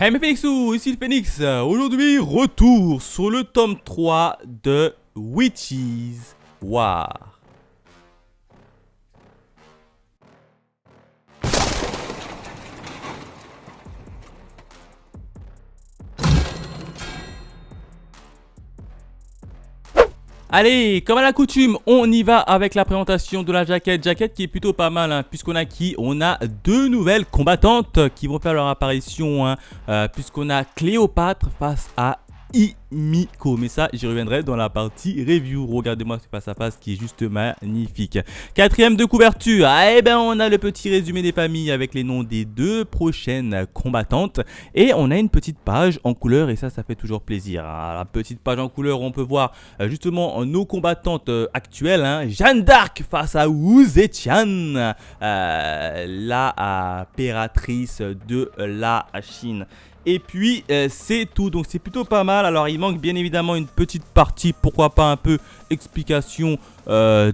Hey mes Phoenixous, ici le Phoenix. Aujourd'hui, retour sur le tome 3 de Witches War. Allez, comme à la coutume, on y va avec la présentation de la jaquette. Jaquette qui est plutôt pas mal, hein, puisqu'on a qui? On a deux nouvelles combattantes qui vont faire leur apparition, hein, puisqu'on a Cléopâtre face à Himiko, mais ça j'y reviendrai dans la partie review. Regardez-moi ce face à face qui est juste magnifique. Quatrième de couverture, eh ben on a le petit résumé des familles avec les noms des deux prochaines combattantes et on a une petite page en couleur et ça fait toujours plaisir. La petite page en couleur, on peut voir justement nos combattantes actuelles, hein. Jeanne d'Arc face à Wu Zetian, la impératrice de la Chine. Et puis c'est tout, donc c'est plutôt pas mal. Alors il manque bien évidemment une petite partie, pourquoi pas un peu explication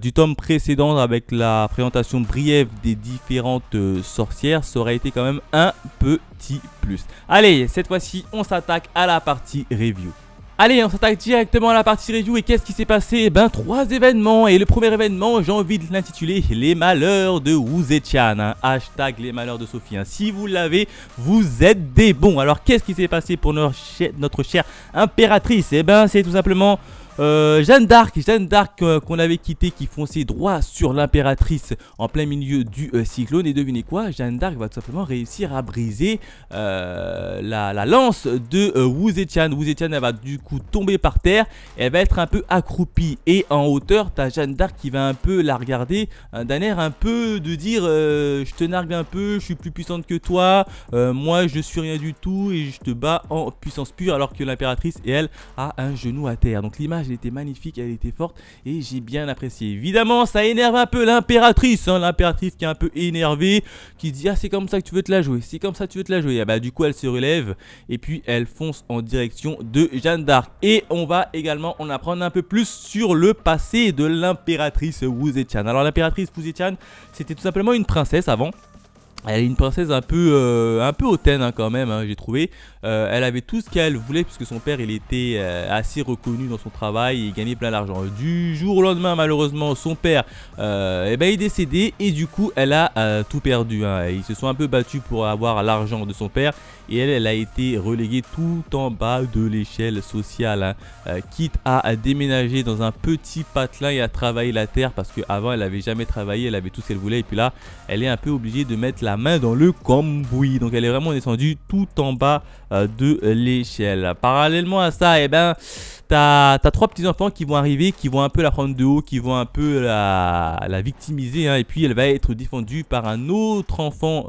du tome précédent avec la présentation briève des différentes sorcières. Ça aurait été quand même un petit plus. Allez, cette fois-ci on s'attaque à la partie review. Allez, on s'attaque directement à la partie review et qu'est-ce qui s'est passé? Ben 3 événements et le premier événement, j'ai envie de l'intituler Les malheurs de Wu Zetian, hein. Hashtag les malheurs de Sophie, hein. Si vous l'avez, vous êtes des bons. Alors qu'est-ce qui s'est passé pour notre chère impératrice? Eh ben c'est tout simplement Jeanne d'Arc qu'on avait quitté, qui fonçait droit sur l'impératrice en plein milieu du cyclone. Et devinez quoi, Jeanne d'Arc va tout simplement réussir à briser la lance de Wu Zetian. Wu Zetian, elle va du coup tomber par terre, elle va être un peu accroupie et en hauteur, t'as Jeanne d'Arc qui va un peu la regarder d'un air un peu de dire je te nargue un peu, je suis plus puissante que toi, moi je suis rien du tout et je te bats en puissance pure, alors que l'impératrice et elle a un genou à terre. Donc l'image elle était magnifique, elle était forte et j'ai bien apprécié. Évidemment ça énerve un peu l'impératrice, hein, l'impératrice qui est un peu énervée, qui dit ah c'est comme ça que tu veux te la jouer, c'est comme ça que tu veux te la jouer. Et bah du coup elle se relève et puis elle fonce en direction de Jeanne d'Arc. Et on va également en apprendre un peu plus sur le passé de l'impératrice Wu Zetian. Alors l'impératrice Wu Zetian, c'était tout simplement une princesse avant. Elle est une princesse un peu hautaine, hein, quand même, hein, j'ai trouvé. Elle avait tout ce qu'elle voulait puisque son père il était assez reconnu dans son travail et il gagnait plein d'argent. Du jour au lendemain, malheureusement, son père est décédé et du coup elle a tout perdu, hein. Ils se sont un peu battus pour avoir l'argent de son père et elle a été reléguée tout en bas de l'échelle sociale, hein, quitte à déménager dans un petit patelin et à travailler la terre parce qu'avant elle n'avait jamais travaillé, elle avait tout ce qu'elle voulait et puis là elle est un peu obligée de mettre la main dans le cambouis. Donc elle est vraiment descendue tout en bas de l'échelle. Parallèlement à ça, eh ben t'as 3 petits enfants qui vont arriver, qui vont un peu la prendre de haut, qui vont un peu la victimiser, hein, et puis elle va être défendue par un autre enfant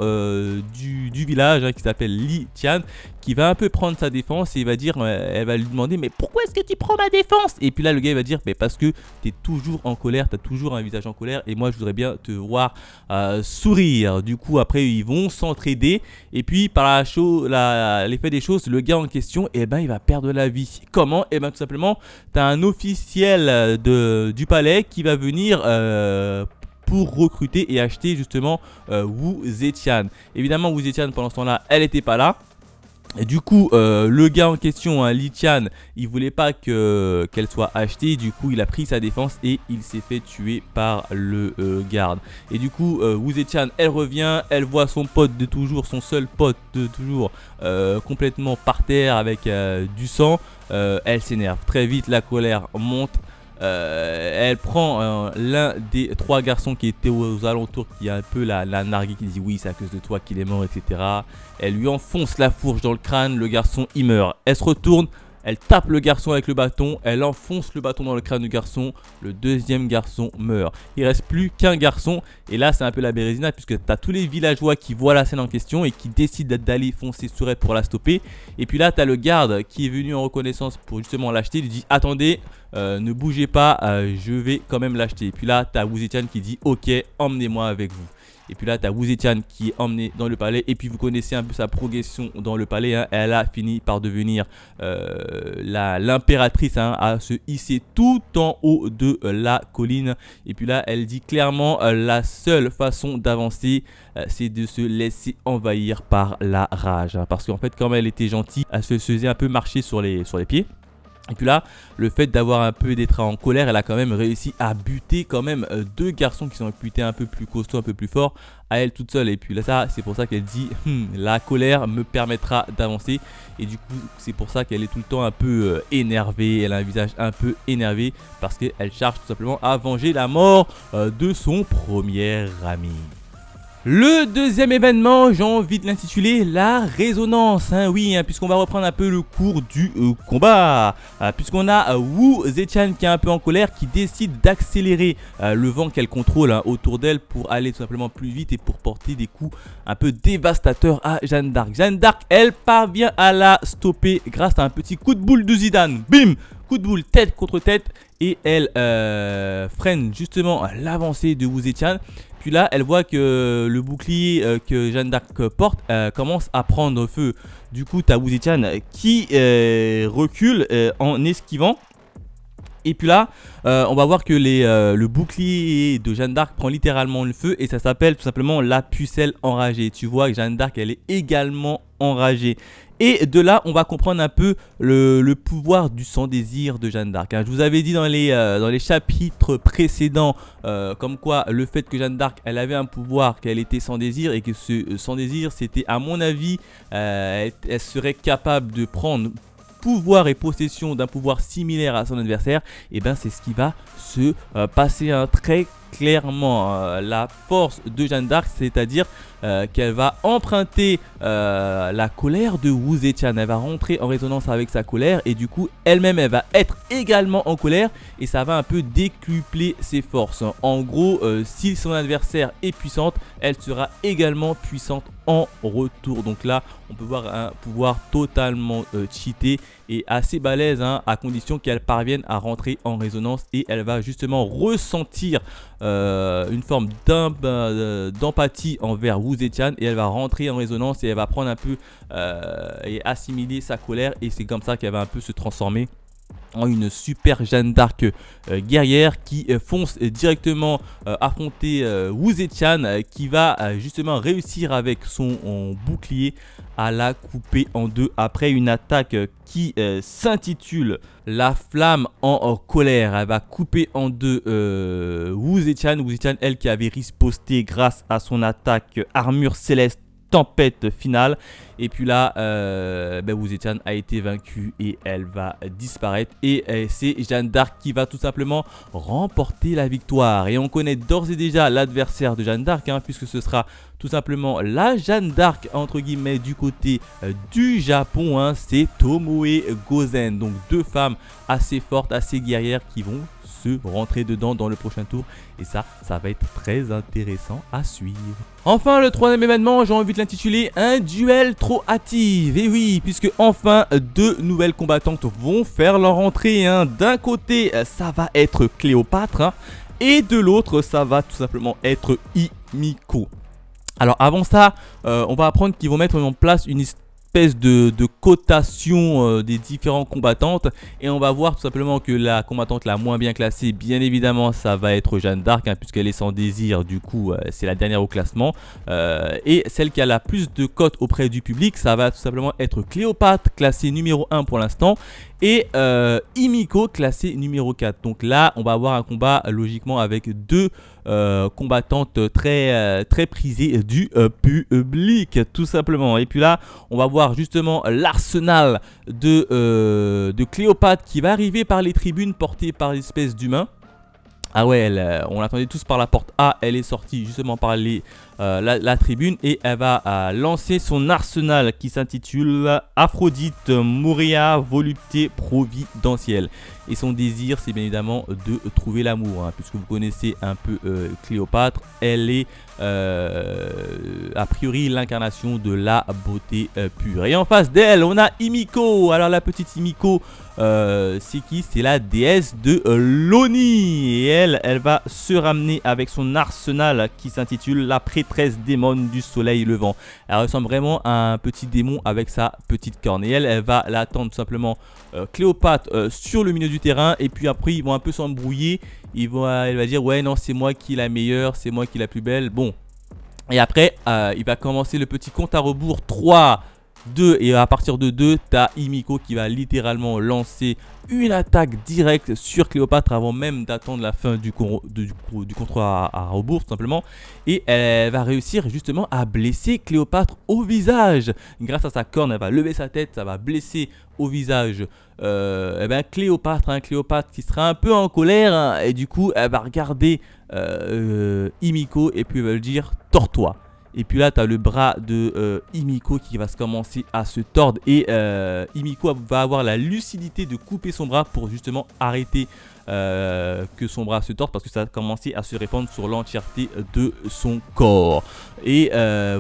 du village, hein, qui s'appelle Li Tian, qui va un peu prendre sa défense et il va dire, elle va lui demander mais pourquoi est-ce que tu prends ma défense? Et puis là le gars il va dire mais parce que t'es toujours en colère, t'as toujours un visage en colère et moi je voudrais bien te voir sourire. Du coup après ils vont s'entraider et puis par l'effet des choses, le gars en question il va perdre la vie. Comment? Tout simplement t'as un officiel du palais qui va venir pour recruter et acheter justement Wu Zetian. Évidemment Wu Zetian pendant ce temps là elle n'était pas là. Et du coup, le gars en question, hein, Li Tian, il voulait pas qu'elle soit achetée. Du coup, il a pris sa défense et il s'est fait tuer par le garde. Et du coup, Wu Zetian, elle revient, elle voit son pote de toujours, son seul pote de toujours, complètement par terre avec du sang. Elle s'énerve très vite, la colère monte. Elle prend l'un des 3 garçons qui étaient aux alentours, qui a un peu la narguée, qui dit oui c'est à cause de toi qu'il est mort, etc. Elle lui enfonce la fourche dans le crâne, le garçon il meurt. Elle se retourne, elle tape le garçon avec le bâton, elle enfonce le bâton dans le crâne du garçon, le deuxième garçon meurt. Il reste plus qu'un garçon et là c'est un peu la bérésina puisque tu as tous les villageois qui voient la scène en question et qui décident d'aller foncer sur elle pour la stopper. Et puis là tu as le garde qui est venu en reconnaissance pour justement l'acheter, il lui dit attendez, ne bougez pas, je vais quand même l'acheter. Et puis là tu as Wu Zetian qui dit ok, emmenez-moi avec vous. Et puis là, tu as Wu Zetian qui est emmené dans le palais. Et puis vous connaissez un peu sa progression dans le palais. Hein. Elle a fini par devenir l'impératrice, hein, à se hisser tout en haut de la colline. Et puis là, elle dit clairement la seule façon d'avancer, c'est de se laisser envahir par la rage. Hein. Parce qu'en fait, comme elle était gentille, elle se faisait un peu marcher sur les pieds. Et puis là, le fait d'avoir un peu d'être en colère, elle a quand même réussi à buter quand même deux garçons qui sont réputés un peu plus costauds, un peu plus forts, à elle toute seule. Et puis là, ça, c'est pour ça qu'elle dit la colère me permettra d'avancer. Et du coup, c'est pour ça qu'elle est tout le temps un peu énervée. Elle a un visage un peu énervé parce qu'elle cherche tout simplement à venger la mort de son premier ami. Le deuxième événement, j'ai envie de l'intituler la résonance, hein, oui, hein, puisqu'on va reprendre un peu le cours du combat, puisqu'on a Wu Zetian qui est un peu en colère, qui décide d'accélérer le vent qu'elle contrôle, hein, autour d'elle pour aller tout simplement plus vite et pour porter des coups un peu dévastateurs à Jeanne d'Arc. Jeanne d'Arc, elle parvient à la stopper grâce à un petit coup de boule de Zidane, bim, coup de boule tête contre tête, et elle freine justement l'avancée de Wu Zetian. Puis là, elle voit que le bouclier que Jeanne d'Arc porte commence à prendre feu. Du coup, tu as Wu Zetian qui recule en esquivant. Et puis là, on va voir que le bouclier de Jeanne d'Arc prend littéralement le feu. Et ça s'appelle tout simplement la pucelle enragée. Tu vois que Jeanne d'Arc, elle est également enragée. Et de là, on va comprendre un peu le pouvoir du sans-désir de Jeanne d'Arc. Hein. Je vous avais dit dans les chapitres précédents, comme quoi le fait que Jeanne d'Arc, elle avait un pouvoir, qu'elle était sans désir, et que ce sans-désir, c'était à mon avis, elle serait capable de prendre pouvoir et possession d'un pouvoir similaire à son adversaire. Et bien c'est ce qui va se passer, hein, très clairement. La force de Jeanne d'Arc, c'est-à-dire qu'elle va emprunter la colère de Wu Zetian. Elle va rentrer en résonance avec sa colère et du coup elle-même elle va être également en colère et ça va un peu décupler ses forces. En gros, si son adversaire est puissante, elle sera également puissante en retour. Donc là on peut voir un pouvoir totalement cheaté et assez balèze, hein, à condition qu'elle parvienne à rentrer en résonance et elle va justement ressentir une forme d'empathie envers Wu Zetian et elle va rentrer en résonance et elle va prendre un peu et assimiler sa colère et c'est comme ça qu'elle va un peu se transformer en une super Jeanne d'Arc guerrière qui fonce directement affronter Wu Zetian qui va justement réussir avec son bouclier à la couper en deux après une attaque qui s'intitule la flamme en colère. Elle va couper en deux Wu Zetian, elle qui avait riposté grâce à son attaque armure céleste tempête finale. Et puis là, Wu Zetian a été vaincue et elle va disparaître. Et c'est Jeanne d'Arc qui va tout simplement remporter la victoire. Et on connaît d'ores et déjà l'adversaire de Jeanne d'Arc, hein, puisque ce sera tout simplement la Jeanne d'Arc entre guillemets du côté du Japon. Hein, c'est Tomoe Gozen. Donc deux femmes assez fortes, assez guerrières qui vont se rentrer dedans dans le prochain tour et ça va être très intéressant à suivre. Enfin le troisième événement, j'ai envie de l'intituler un duel trop hâtive. Et oui, puisque enfin deux nouvelles combattantes vont faire leur entrée, hein. D'un côté ça va être Cléopâtre, hein, et de l'autre ça va tout simplement être Himiko. Alors avant ça, on va apprendre qu'ils vont mettre en place une espèce de cotation des différentes combattantes et on va voir tout simplement que la combattante la moins bien classée, bien évidemment ça va être Jeanne d'Arc, hein, puisqu'elle est sans désir, du coup c'est la dernière au classement, et celle qui a la plus de cotes auprès du public, ça va tout simplement être Cléopâtre, classée numéro 1 pour l'instant, et Himiko classée numéro 4. Donc là on va avoir un combat logiquement avec deux combattantes très prisées du public tout simplement. Et puis là on va voir justement l'arsenal de Cléopâtre qui va arriver par les tribunes portées par l'espèce d'humain. Ah ouais, on l'attendait tous par la porte A, elle est sortie justement par la tribune et elle va lancer son arsenal qui s'intitule Aphrodite Moria Volupté Providentielle. Et son désir c'est bien évidemment de trouver l'amour, hein, puisque vous connaissez un peu Cléopâtre, elle est a priori l'incarnation de la beauté pure. Et en face d'elle, on a Himiko. Alors la petite Himiko, c'est qui? C'est la déesse de l'Oni. Et elle va se ramener avec son arsenal qui s'intitule la prêtresse démon du soleil levant. Elle ressemble vraiment à un petit démon avec sa petite corne. Et elle va l'attendre tout simplement Cléopâtre sur le milieu du terrain. Et puis après, ils vont un peu s'embrouiller. Elle va dire ouais non, c'est moi qui est la meilleure, c'est moi qui est la plus belle. Bon. Et après, il va commencer le petit compte à rebours. 3, 2, et à partir de 2, tu as Himiko qui va littéralement lancer une attaque directe sur Cléopâtre avant même d'attendre la fin du contrat à rebours tout simplement. Et elle va réussir justement à blesser Cléopâtre au visage. Grâce à sa corne, elle va lever sa tête, ça va blesser au visage Cléopâtre, Cléopâtre qui sera un peu en colère, hein, et du coup elle va regarder Himiko et puis elle va lui dire tords-toi. Et puis là, tu as le bras de Himiko qui va se commencer à se tordre. Et Himiko va avoir la lucidité de couper son bras pour justement arrêter que son bras se torde. Parce que ça va commencer à se répandre sur l'entièreté de son corps. Et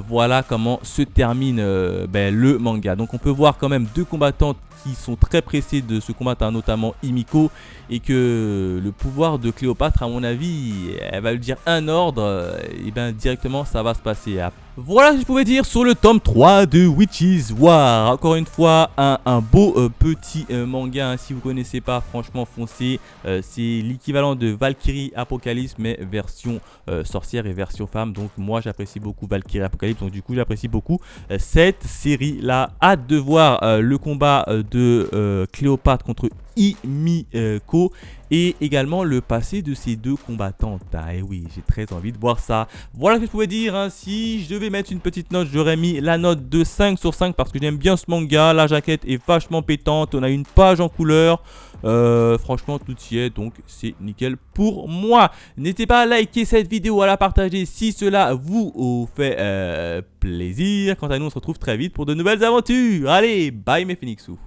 voilà comment se termine le manga. Donc on peut voir quand même deux combattantes qui sont très pressés de se combattre, notamment Himiko, et que le pouvoir de Cléopâtre, à mon avis, elle va lui dire un ordre, et bien directement ça va se passer. Voilà ce que je pouvais dire sur le tome 3 de Witch's War. Encore une fois, un beau petit manga, hein. Si vous ne connaissez pas, franchement foncez. C'est l'équivalent de Valkyrie Apocalypse, mais version sorcière et version femme. Donc moi j'apprécie beaucoup Valkyrie Apocalypse, donc du coup j'apprécie beaucoup cette série là. Hâte de voir le combat de Cléopâtre contre Himiko et également le passé de ces deux combattantes. Et oui, j'ai très envie de voir ça. Voilà ce que je pouvais dire, hein. Si je devais mettre une petite note, j'aurais mis la note de 5 sur 5 parce que j'aime bien ce manga. La jaquette est vachement pétante, on a une page en couleur. Franchement tout y est, donc c'est nickel pour moi. N'hésitez pas à liker cette vidéo, à la partager si cela vous fait plaisir. Quant à nous, on se retrouve très vite pour de nouvelles aventures. Allez, bye mes Phoenixous.